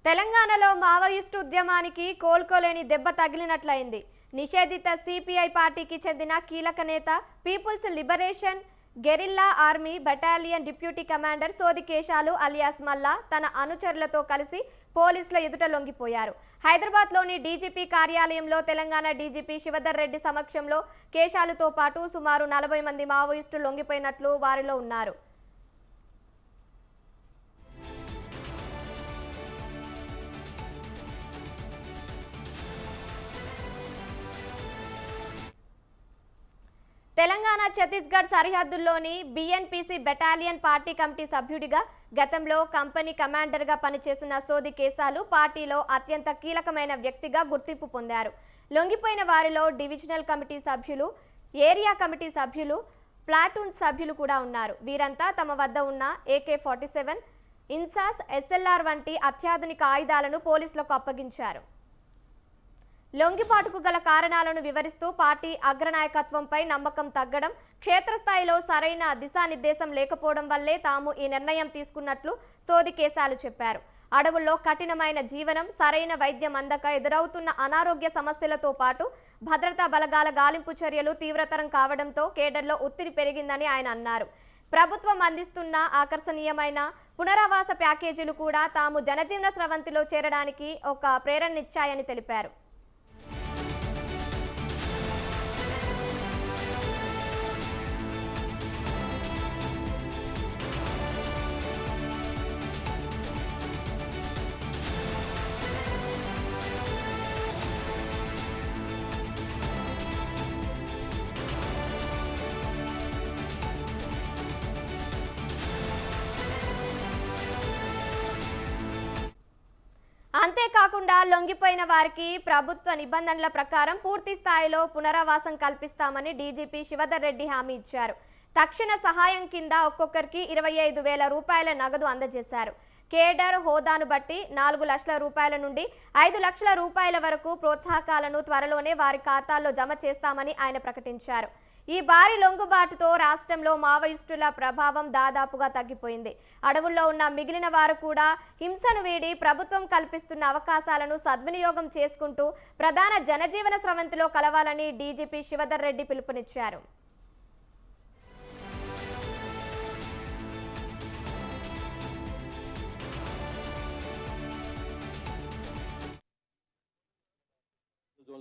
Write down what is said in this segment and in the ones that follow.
తెలంగాణలో మావోయిస్టు ఉద్యమానికి కోలుకోలేని దెబ్బ తగిలినట్లయింది. నిషేధిత సిపిఐ పార్టీకి చెందిన కీలక నేత People's Liberation Guerrilla Army battalion deputy commander Sodi Keshalu alias మల్లా తన అనుచరులతో కలిసి పోలీసుల ఎదుట లొంగిపోయారు. హైదరాబాద్లోని డీజీపీ కార్యాలయంలో తెలంగాణ డీజీపీ శివధర్ రెడ్డి సమక్షంలో కేశాలుతో పాటు సుమారు 40 మంది మావోయిస్టులు లొంగిపోయినట్లు వారిలో ఉన్నారు. తెలంగాణ ఛత్తీస్గఢ్ సరిహద్దుల్లోని బిఎన్పిసి బెటాలియన్ పార్టీ కమిటీ సభ్యుడిగా గతంలో కంపెనీ కమాండర్గా పనిచేసిన సోది కేశాలు పార్టీలో అత్యంత కీలకమైన వ్యక్తిగా గుర్తింపు పొందారు. లొంగిపోయిన వారిలో డివిజనల్ కమిటీ సభ్యులు, ఏరియా కమిటీ సభ్యులు, ప్లాటూన్ సభ్యులు కూడా ఉన్నారు. వీరంతా తమ వద్ద ఉన్న AK-47, ఇన్సాస్, SLR వంటి అత్యాధునిక ఆయుధాలను పోలీసులకు అప్పగించారు. లొంగిపాటుకు గల కారణాలను వివరిస్తూ పార్టీ అగ్రనాయకత్వంపై నమ్మకం తగ్గడం, క్షేత్రస్థాయిలో సరైన దిశానిర్దేశం లేకపోవడం వల్లే తాము ఈ నిర్ణయం తీసుకున్నట్లు సోది కేశాలు చెప్పారు. అడవుల్లో కఠినమైన జీవనం, సరైన వైద్యం అందక ఎదురవుతున్న అనారోగ్య సమస్యలతో పాటు భద్రతా బలగాల గాలింపు చర్యలు తీవ్రతరం కావడంతో కేడర్లో ఒత్తిడి పెరిగిందని ఆయన అన్నారు. ప్రభుత్వం అందిస్తున్న ఆకర్షణీయమైన పునరావాస ప్యాకేజీలు కూడా తాము జనజీవన స్రవంతిలో చేరడానికి ఒక ప్రేరణనిచ్చాయని తెలిపారు. అంతేకాకుండా లొంగిపోయిన వారికి ప్రభుత్వ నిబంధనల ప్రకారం పూర్తి స్థాయిలో పునరావాసం కల్పిస్తామని డీజీపీ శివధర్ రెడ్డి హామీ ఇచ్చారు. తక్షణ సహాయం కింద ఒక్కొక్కరికి 25,000 రూపాయల నగదు అందజేశారు. కేడర్ హోదాను బట్టి 4 లక్షల రూపాయల నుండి 5 లక్షల రూపాయల వరకు ప్రోత్సాహకాలను త్వరలోనే వారి ఖాతాల్లో జమ చేస్తామని ఆయన ప్రకటించారు. ఈ భారీ లొంగుబాటుతో రాష్ట్రంలో మావోయిస్టుల ప్రభావం దాదాపుగా తగ్గిపోయింది. అడవుల్లో ఉన్న మిగిలిన వారు కూడా హింసను వీడి ప్రభుత్వం కల్పిస్తున్న అవకాశాలను సద్వినియోగం చేసుకుంటూ ప్రధాన జనజీవన స్రవంతిలో కలవాలని డీజీపీ శివధర్ రెడ్డి పిలుపునిచ్చారు.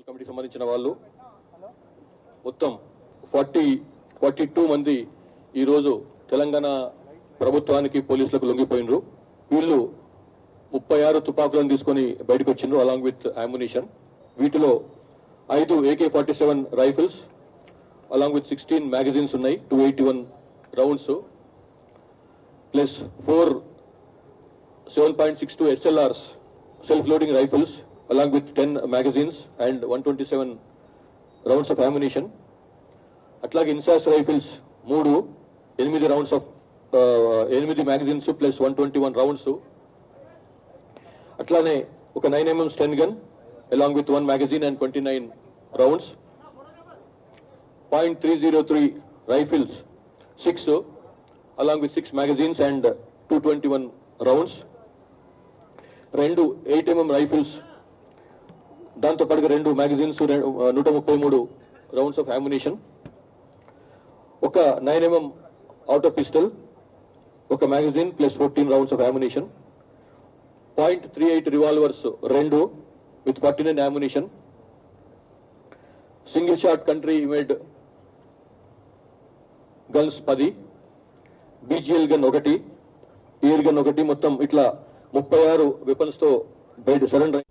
కమిటీ సంబంధించిన వాళ్ళు మొత్తం 42 మంది ఈరోజు తెలంగాణ ప్రభుత్వానికి పోలీసులకు లొంగిపోయినరు. వీళ్ళు 36 తుపాకులను తీసుకొని బయటకు వచ్చిండ్రు అలాంగ్ విత్ అమ్యునిషన్. వీటిలో 5 AK-47 rifles along with 16 magazines ఉన్నాయి, 281 rounds plus 4 7.62 SLRs self loading rifles along with 10 magazines and 127 rounds of ammunition. అట్లాగే INSAS rifles 8 rounds of 8 magazines plus 121 rounds. అట్లానే ఒక 9mm Sten gun along with 1 magazine and 29 rounds. .303 rifles 6 along with 6 magazines and 221 rounds. 2 8mm rifles, దాంతో పాటుగా 2 magazines, 133 rounds of ammunition, ఒక 9mm auto pistol, ఒక magazine plus 14 rounds of ammunition, .38 revolvers 2 with 49 ammunition, single shot country made guns 10, BGL gun 1, air gun 1, మొత్తం ఇట్లా 36 weapons తో బయట surrender